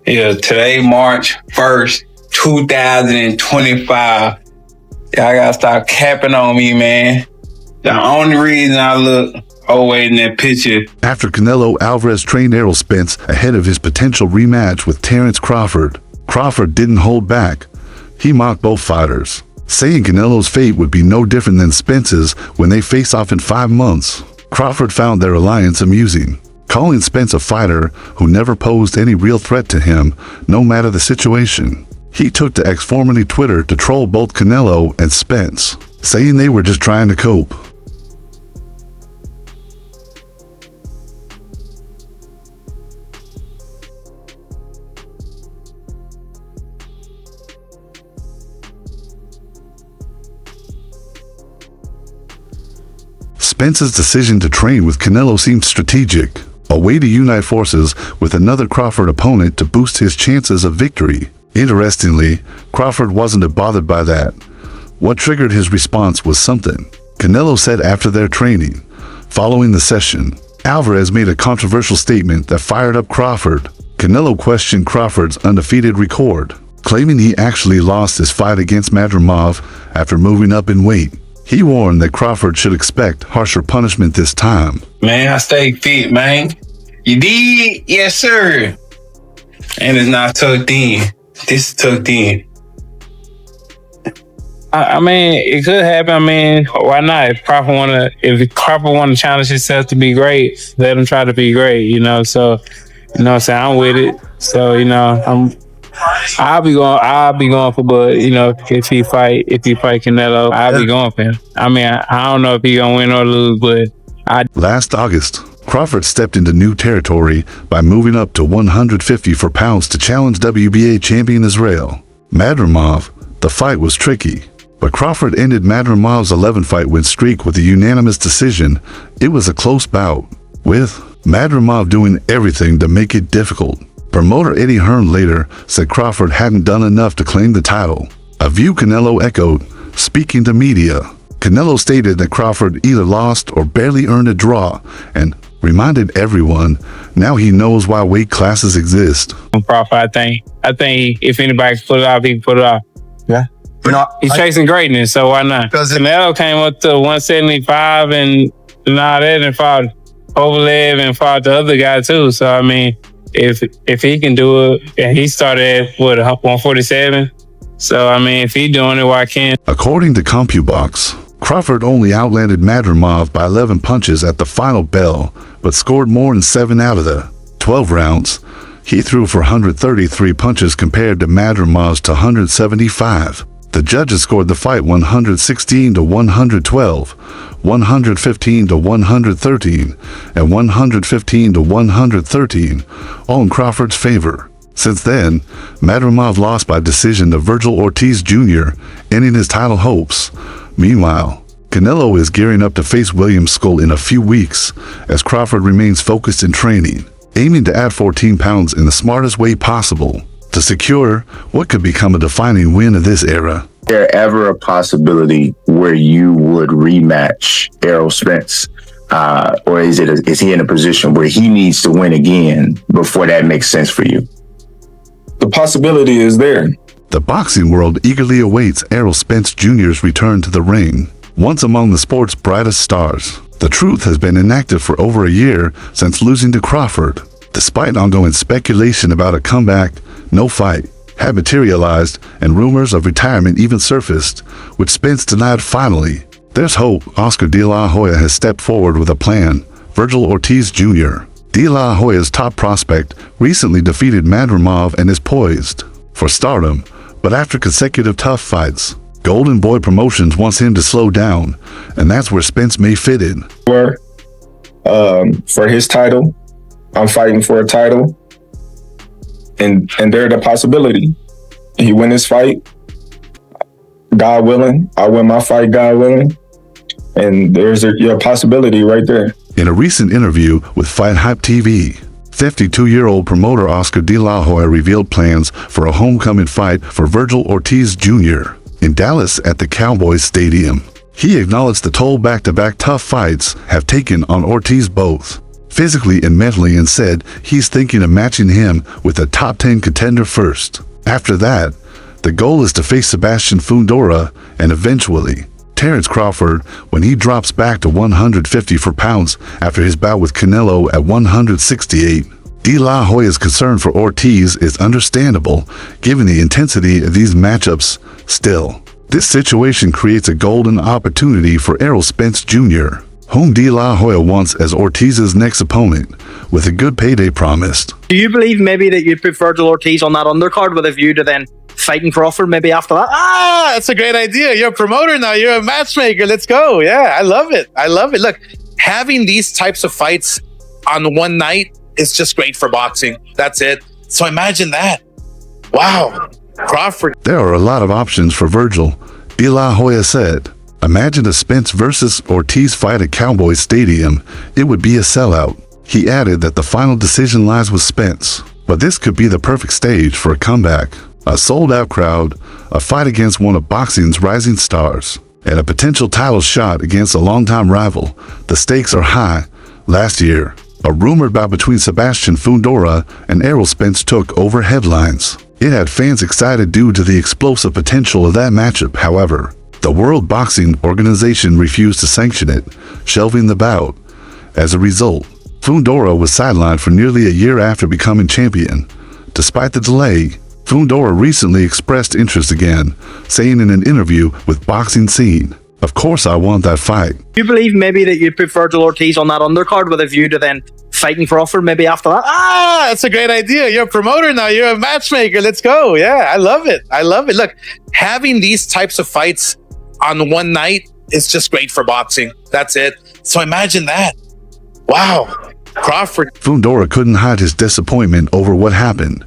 Yeah, today, March 1st, 2025. Y'all gotta stop capping on me, man. The only reason I look in that picture. After Canelo Alvarez trained Errol Spence ahead of his potential rematch with Terence Crawford, Crawford didn't hold back. He mocked both fighters, saying Canelo's fate would be no different than Spence's when they face off in 5 months. Crawford found their alliance amusing, calling Spence a fighter who never posed any real threat to him, no matter the situation. He took to X, formerly Twitter, to troll both Canelo and Spence, saying they were just trying to cope. Spence's decision to train with Canelo seemed strategic, a way to unite forces with another Crawford opponent to boost his chances of victory. Interestingly, Crawford wasn't bothered by that. What triggered his response was something Canelo said after their training. Following the session, Alvarez made a controversial statement that fired up Crawford. Canelo questioned Crawford's undefeated record, claiming he actually lost his fight against Madrimov after moving up in weight. He warned that Crawford should expect harsher punishment this time. Man, I stay fit, man. You did? Yes, sir. And it's not tucked in. This is tucked in. I mean, it could happen. I mean, why not? If Crawford wanna challenge himself to be great, let him try to be great, you know. So, you know what I'm saying? I'm with it. So, you know, I'll be going for Bud, you know, if he fight Canelo, I'll be going for him. I mean, I don't know if he gonna win or lose, but Last August, Crawford stepped into new territory by moving up to 154 pounds to challenge WBA champion Israel Madrimov. The fight was tricky, but Crawford ended Madrimov's 11-fight win streak with a unanimous decision. It was a close bout, with Madrimov doing everything to make it difficult. Promoter Eddie Hearn later said Crawford hadn't done enough to claim the title, a view Canelo echoed. Speaking to media, Canelo stated that Crawford either lost or barely earned a draw, and reminded everyone now he knows why weight classes exist. Crawford, I think if anybody can put it off, he can put it off. Yeah. He's chasing greatness, so why not? Canelo came up to 175 and all that and fought Kovalev and fought the other guy too. So I mean, if he can do it, and he started at 147. So I mean, if he's doing it, why can't? According to CompuBox, Crawford only outlanded Madrimov by 11 punches at the final bell, but scored more in 7 out of the 12 rounds. He threw for 133 punches compared to Madrimov's 175. The judges scored the fight 116-112, 115-113, and 115-113, all in Crawford's favor. Since then, Madrimov lost by decision to Virgil Ortiz Jr., ending his title hopes. Meanwhile, Canelo is gearing up to face William Skull in a few weeks, as Crawford remains focused in training, aiming to add 14 pounds in the smartest way possible to secure what could become a defining win of this era. Is there ever a possibility where you would rematch Errol Spence? Or is he in a position where he needs to win again before that makes sense for you? The possibility is there. The boxing world eagerly awaits Errol Spence Jr.'s return to the ring, once among the sport's brightest stars. The truth has been inactive for over a year since losing to Crawford. Despite ongoing speculation about a comeback, no fight had materialized and rumors of retirement even surfaced, which Spence denied finally. There's hope. Oscar De La Hoya has stepped forward with a plan. Virgil Ortiz Jr., De La Hoya's top prospect, recently defeated Madrimov and is poised for stardom, but after consecutive tough fights, Golden Boy Promotions wants him to slow down, and that's where Spence may fit in. For his title, I'm fighting for a title, and there's the possibility he win his fight, God willing. I win my fight, God willing, and there's your possibility right there. In a recent interview with Fight Hype TV, 52-year-old promoter Oscar De La Hoya revealed plans for a homecoming fight for Virgil Ortiz Jr. in Dallas at the Cowboys Stadium. He acknowledged the toll back-to-back tough fights have taken on Ortiz both physically and mentally, and said he's thinking of matching him with a top 10 contender first. After that, the goal is to face Sebastian Fundora and eventually Terence Crawford when he drops back to 154 pounds after his bout with Canelo at 168. De La Hoya's concern for Ortiz is understandable given the intensity of these matchups. Still, this situation creates a golden opportunity for Errol Spence Jr., whom De La Hoya wants as Ortiz's next opponent, with a good payday promised. Do you believe maybe that you'd put Virgil Ortiz on that undercard with a view to then fighting Crawford maybe after that? That's a great idea. You're a promoter now. You're a matchmaker. Let's go. Yeah, I love it. I love it. Look, having these types of fights on one night is just great for boxing. That's it. So imagine that. Wow. Crawford. There are a lot of options for Virgil, De La Hoya said. Imagine a Spence versus Ortiz fight at Cowboy Stadium. It would be a sellout. He added that the final decision lies with Spence, but this could be the perfect stage for a comeback. A sold-out crowd, a fight against one of boxing's rising stars, and a potential title shot against a longtime rival. The stakes are high. Last year, a rumored bout between Sebastian Fundora and Errol Spence took over headlines. It had fans excited due to the explosive potential of that matchup. However, the World Boxing Organization refused to sanction it, shelving the bout. As a result, Fundora was sidelined for nearly a year after becoming champion. Despite the delay, Fundora recently expressed interest again, saying in an interview with Boxing Scene, "Of course I want that fight." Do you believe maybe that you'd put Virgil Ortiz on that undercard with a view to then fighting Crawford maybe after that? That's a great idea. You're a promoter now. You're a matchmaker. Let's go. Yeah, I love it. I love it. Look, having these types of fights on one night is just great for boxing. That's it. So imagine that. Wow. Crawford. Fundora couldn't hide his disappointment over what happened.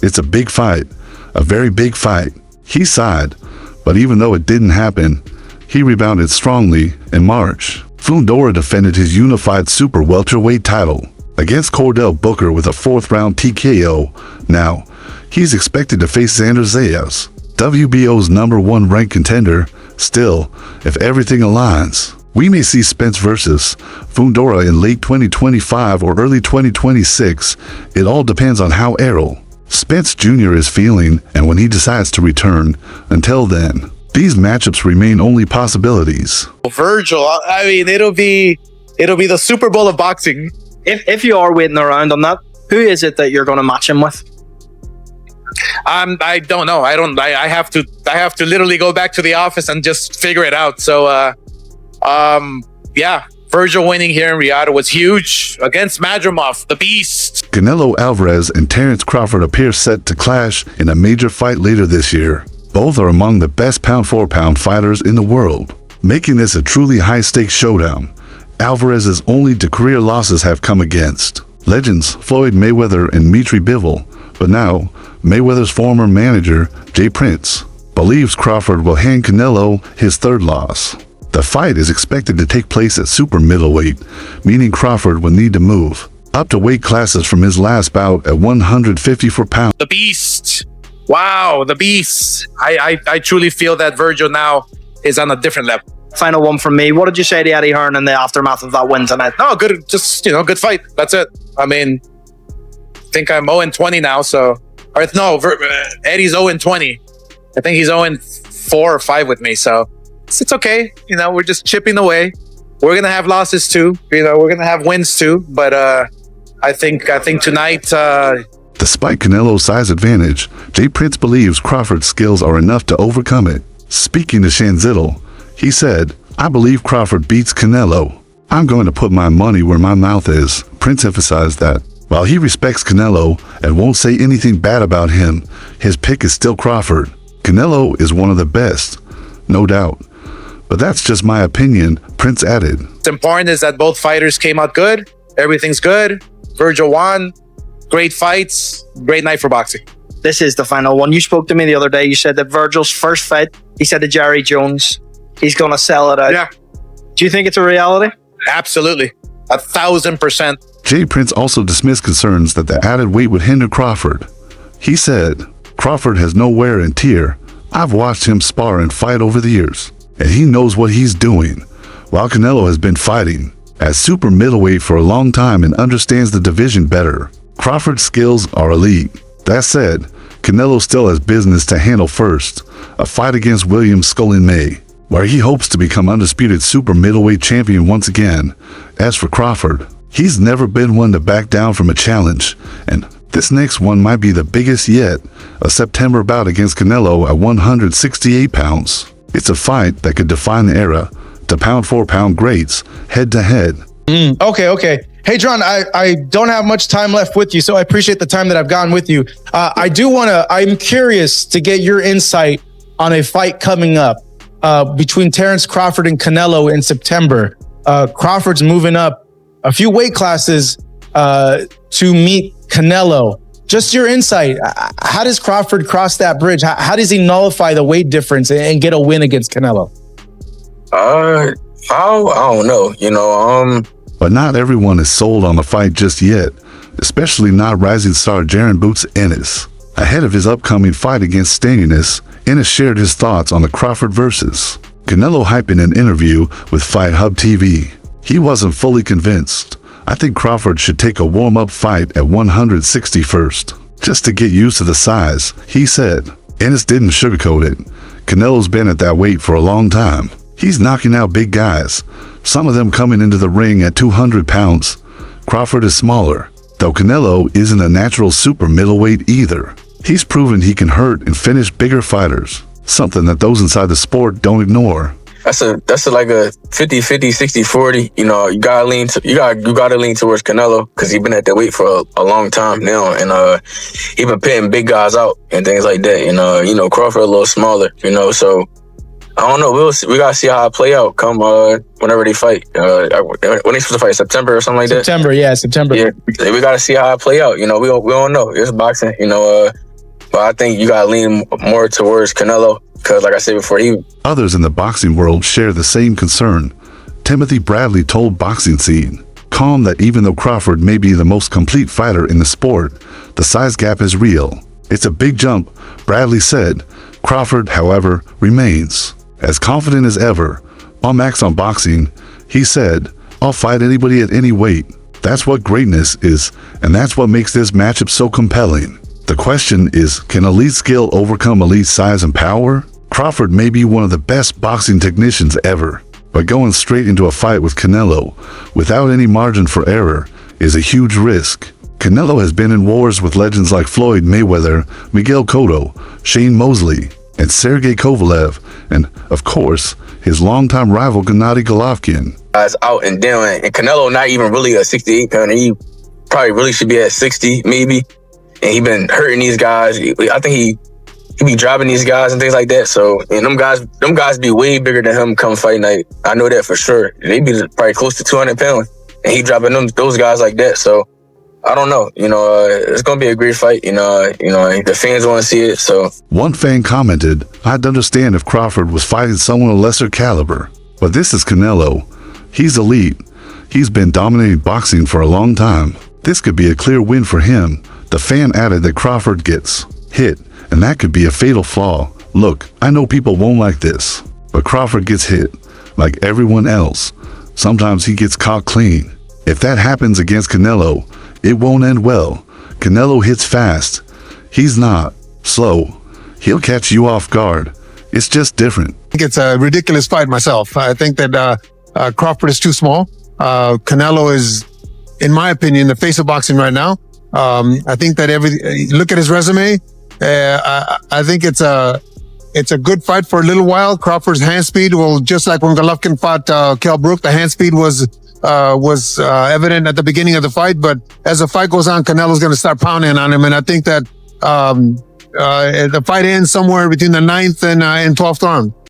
It's a big fight, a very big fight. He sighed, but even though it didn't happen, he rebounded strongly in March. Fundora defended his unified super welterweight title against Cordell Booker with a fourth-round TKO. Now, he's expected to face Xander Zayas, WBO's #1 ranked contender. Still, if everything aligns, we may see Spence versus Fundora in late 2025 or early 2026. It all depends on how Errol Spence Jr. is feeling and when he decides to return. Until then, these matchups remain only possibilities. Virgil, I mean, it'll be the Super Bowl of boxing. If you are waiting around on that, who is it that you're going to match him with? I don't know. I have to literally go back to the office and just figure it out. So, yeah, Virgil winning here in Riyadh was huge against Madrimov, the beast. Canelo Alvarez and Terence Crawford appear set to clash in a major fight later this year. Both are among the best pound-for-pound fighters in the world, making this a truly high-stakes showdown. Alvarez's only two career losses have come against legends Floyd Mayweather and Mitri Bivol, but now Mayweather's former manager, Jay Prince, believes Crawford will hand Canelo his third loss. The fight is expected to take place at super middleweight, meaning Crawford will need to move up to weight classes from his last bout at 154 pounds. The beast. Wow, the beast. I truly feel that Virgil now is on a different level. Final one from me. What did you say to Eddie Hearn in the aftermath of that win tonight? No, good. Just, good fight. That's it. I mean, I think I'm 0-20 now, so... Or no, Eddie's 0-20. I think he's 0-4 or 5 with me, so it's okay. We're just chipping away. We're gonna have losses too. We're gonna have wins too. But I think tonight. Despite Canelo's size advantage, Jay Prince believes Crawford's skills are enough to overcome it. Speaking to Shanzittel, he said, "I believe Crawford beats Canelo. I'm going to put my money where my mouth is." Prince emphasized that while he respects Canelo and won't say anything bad about him, his pick is still Crawford. Canelo is one of the best, no doubt. But that's just my opinion, Prince added. What's important is that both fighters came out good. Everything's good. Virgil won. Great fights. Great night for boxing. This is the final one. You spoke to me the other day. You said that Virgil's first fight, he said to Jerry Jones, he's going to sell it out. Yeah. Do you think it's a reality? Absolutely. 1,000%. Jay Prince also dismissed concerns that the added weight would hinder Crawford. He said, "Crawford has no wear and tear. I've watched him spar and fight over the years, and he knows what he's doing. While Canelo has been fighting, as super middleweight for a long time and understands the division better. Crawford's skills are elite. That said, Canelo still has business to handle first, a fight against William Skull in May, where he hopes to become undisputed super middleweight champion once again. As for Crawford, he's never been one to back down from a challenge, and this next one might be the biggest yet, a September bout against Canelo at 168 pounds. It's a fight that could define the era, the pound-for-pound greats, head-to-head. Okay. Hey, John, I don't have much time left with you, so I appreciate the time that I've gotten with you. I'm curious to get your insight on a fight coming up between Terence Crawford and Canelo in September. Crawford's moving up a few weight classes to meet Canelo. Just your insight. How does Crawford cross that bridge? How does he nullify the weight difference and get a win against Canelo? I don't know. But not everyone is sold on the fight just yet, especially not rising star Jaron Boots Ennis. Ahead of his upcoming fight against Stannis, Ennis shared his thoughts on the Crawford versus Canelo hype in an interview with Fight Hub TV. He wasn't fully convinced. I think Crawford should take a warm-up fight at 160 first, just to get used to the size, he said. Ennis didn't sugarcoat it. Canelo's been at that weight for a long time. He's knocking out big guys, some of them coming into the ring at 200 pounds. Crawford is smaller, though Canelo isn't a natural super middleweight either. He's proven he can hurt and finish bigger fighters, something that those inside the sport don't ignore. That's like a 50-50, 60-40. You gotta lean towards Canelo because he's been at that weight for a long time now, and he been pitting big guys out and things like that. And Crawford a little smaller. So I don't know. We gotta see how it play out come whenever they fight. When they supposed to fight, September or something like that. September. Yeah, we gotta see how it play out. We don't know. It's boxing. But I think you gotta lean more towards Canelo because, like I said before, Others in the boxing world share the same concern. Timothy Bradley told Boxing Scene, calm that even though Crawford may be the most complete fighter in the sport, the size gap is real. It's a big jump, Bradley said. Crawford, however, remains as confident as ever. On Max on Boxing, he said, I'll fight anybody at any weight. That's what greatness is, and that's what makes this matchup so compelling. The question is, can elite skill overcome elite size and power? Crawford may be one of the best boxing technicians ever, but going straight into a fight with Canelo without any margin for error is a huge risk. Canelo has been in wars with legends like Floyd Mayweather, Miguel Cotto, Shane Mosley, and Sergey Kovalev, and, of course, his longtime rival Gennady Golovkin. Guys out and down, and Canelo not even really a 68 pounder. He probably really should be at 60, maybe. And he been hurting these guys. I think he be dropping these guys and things like that. So, and them guys be way bigger than him come fight night. I know that for sure. They be probably close to 200 pounds, and he dropping those guys like that. So, I don't know. It's gonna be a great fight. The fans want to see it. So, one fan commented, I'd understand if Crawford was fighting someone of lesser caliber, but this is Canelo. He's elite. He's been dominating boxing for a long time. This could be a clear win for him. The fan added that Crawford gets hit, and that could be a fatal flaw. Look, I know people won't like this, but Crawford gets hit, like everyone else. Sometimes he gets caught clean. If that happens against Canelo, it won't end well. Canelo hits fast. He's not slow. He'll catch you off guard. It's just different. I think it's a ridiculous fight myself. I think that Crawford is too small. Canelo is, in my opinion, the face of boxing right now. I think that look at his resume. I think it's a good fight for a little while. Crawford's hand speed will, just like when Golovkin fought Kell Brook, the hand speed was evident at the beginning of the fight. But as the fight goes on, Canelo's going to start pounding on him, and I think that the fight ends somewhere between the 9th and 12th round.